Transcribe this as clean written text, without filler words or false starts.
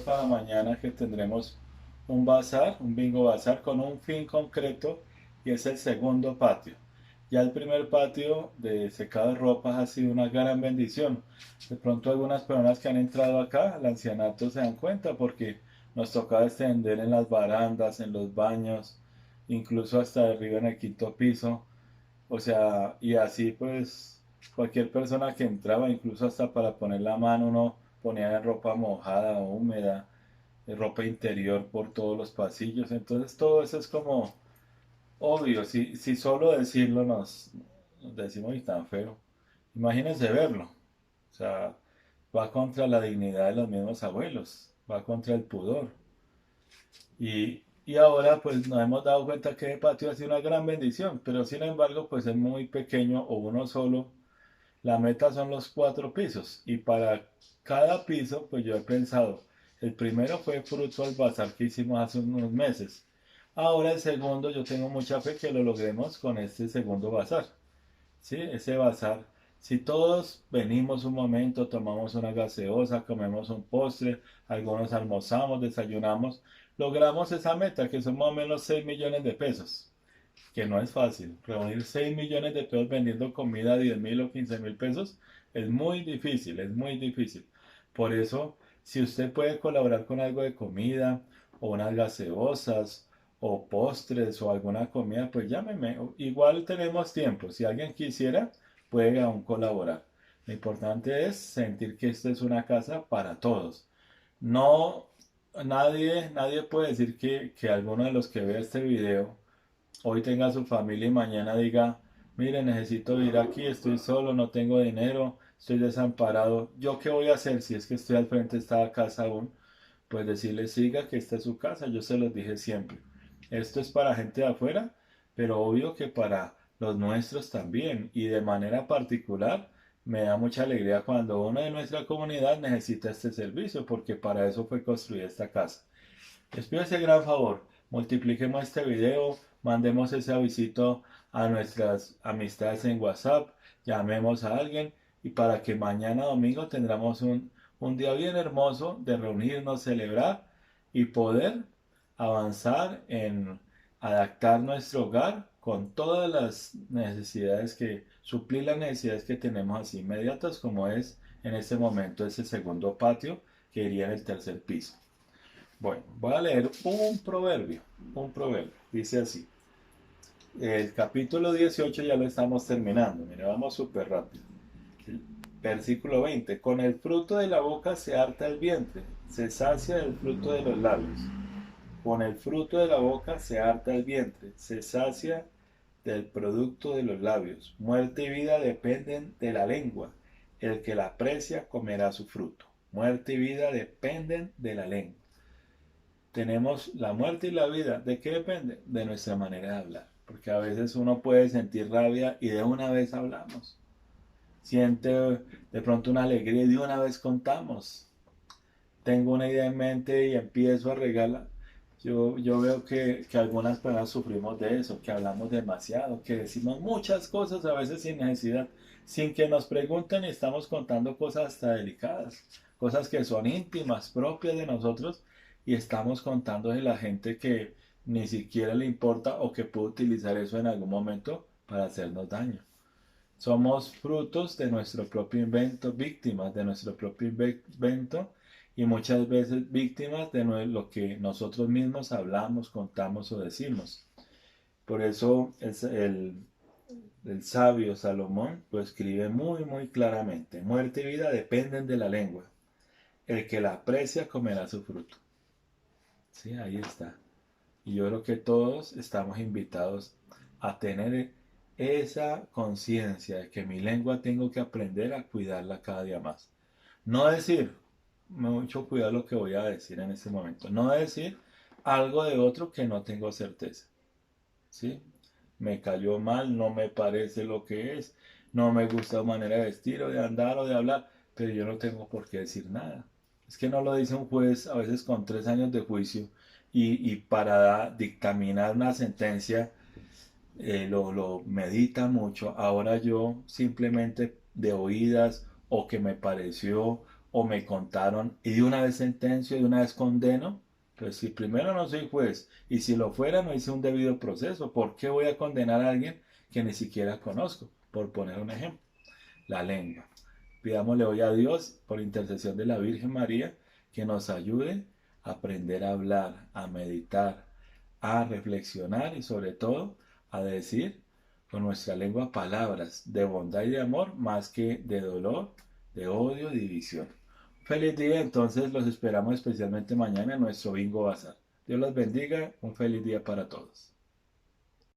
para mañana que tendremos un bazar, un bingo bazar con un fin concreto y es el segundo patio. Ya el primer patio de secado de ropas ha sido una gran bendición. De pronto algunas personas que han entrado acá, al ancianato, se dan cuenta porque nos tocaba extender en las barandas, en los baños, incluso hasta arriba en el quinto piso. O sea, y así pues cualquier persona que entraba, incluso hasta para poner la mano, uno ponía ropa mojada o húmeda, ropa interior por todos los pasillos. Entonces todo eso es como obvio, si solo decirlo nos decimos y tan feo. Imagínense verlo. O sea, va contra la dignidad de los mismos abuelos, va contra el pudor. Y ahora pues nos hemos dado cuenta que el patio ha sido una gran bendición, pero sin embargo pues es muy pequeño o uno solo. La meta son los 4 pisos y para cada piso pues yo he pensado, el primero fue fruto del bazar que hicimos hace unos meses. Ahora el segundo yo tengo mucha fe que lo logremos con este segundo bazar. ¿Sí? Ese bazar. Si todos venimos un momento, tomamos una gaseosa, comemos un postre, algunos almorzamos, desayunamos, logramos esa meta que son más o menos 6 millones de pesos, que no es fácil. Reunir 6 millones de pesos vendiendo comida a 10.000 o 15.000 pesos es muy difícil, es muy difícil. Por eso, si usted puede colaborar con algo de comida o unas gaseosas o postres o alguna comida, pues llámeme. Igual tenemos tiempo. Si alguien quisiera, puede aún colaborar. Lo importante es sentir que esta es una casa para todos. No, nadie puede decir que alguno de los que vea este video hoy tenga su familia y mañana diga, mire, necesito vivir aquí, estoy solo, no tengo dinero, estoy desamparado. ¿Yo qué voy a hacer si es que estoy al frente de esta casa aún? Pues decirle, siga, que esta es su casa, yo se los dije siempre. Esto es para gente de afuera, pero obvio que para los nuestros también. Y de manera particular, me da mucha alegría cuando uno de nuestra comunidad necesita este servicio, porque para eso fue construida esta casa. Les pido ese gran favor, multipliquemos este video, mandemos ese avisito a nuestras amistades en WhatsApp, llamemos a alguien y para que mañana domingo tendremos un día bien hermoso de reunirnos, celebrar y poder avanzar en adaptar nuestro hogar con todas las necesidades suplir las necesidades que tenemos así inmediatas como es en este momento ese segundo patio que iría en el tercer piso. Bueno, voy a leer un proverbio. Un proverbio. Dice así. El capítulo 18 ya lo estamos terminando. Mira, vamos súper rápido. Versículo 20. Con el fruto de la boca se harta el vientre, se sacia del fruto de los labios. Con el fruto de la boca se harta el vientre, se sacia del producto de los labios. Muerte y vida dependen de la lengua. El que la aprecia comerá su fruto. Muerte y vida dependen de la lengua. Tenemos la muerte y la vida. ¿De qué depende? De nuestra manera de hablar. Porque a veces uno puede sentir rabia y de una vez hablamos. Siente de pronto una alegría y de una vez contamos. Tengo una idea en mente y empiezo a regalar. Yo veo que algunas personas sufrimos de eso, que hablamos demasiado, que decimos muchas cosas a veces sin necesidad, sin que nos pregunten y estamos contando cosas hasta delicadas, cosas que son íntimas, propias de nosotros y estamos contando de la gente que ni siquiera le importa o que puede utilizar eso en algún momento para hacernos daño. Somos frutos de nuestro propio invento, víctimas de nuestro propio invento y muchas veces víctimas de lo que nosotros mismos hablamos, contamos o decimos. Por eso el sabio Salomón lo escribe muy claramente. Muerte y vida dependen de la lengua. El que la aprecia comerá su fruto. Sí, ahí está. Y yo creo que todos estamos invitados a tener esa conciencia de que mi lengua tengo que aprender a cuidarla cada día más. No decir, mucho cuidado lo que voy a decir en este momento, no decir algo de otro que no tengo certeza. ¿Sí? Me cayó mal, no me parece lo que es, no me gusta su manera de vestir o de andar o de hablar, pero yo no tengo por qué decir nada. Es que no lo dice un juez a veces con 3 años de juicio y para dictaminar una sentencia lo medita mucho. Ahora yo simplemente de oídas o que me pareció o me contaron y de una vez sentencio, de una vez condeno. Pues si primero no soy juez y si lo fuera no hice un debido proceso, ¿por qué voy a condenar a alguien que ni siquiera conozco? Por poner un ejemplo, la lengua. Pidámosle hoy a Dios, por intercesión de la Virgen María, que nos ayude a aprender a hablar, a meditar, a reflexionar y sobre todo a decir con nuestra lengua palabras de bondad y de amor más que de dolor, de odio, división. Feliz día, entonces los esperamos especialmente mañana en nuestro Bingo Bazar. Dios los bendiga, un feliz día para todos.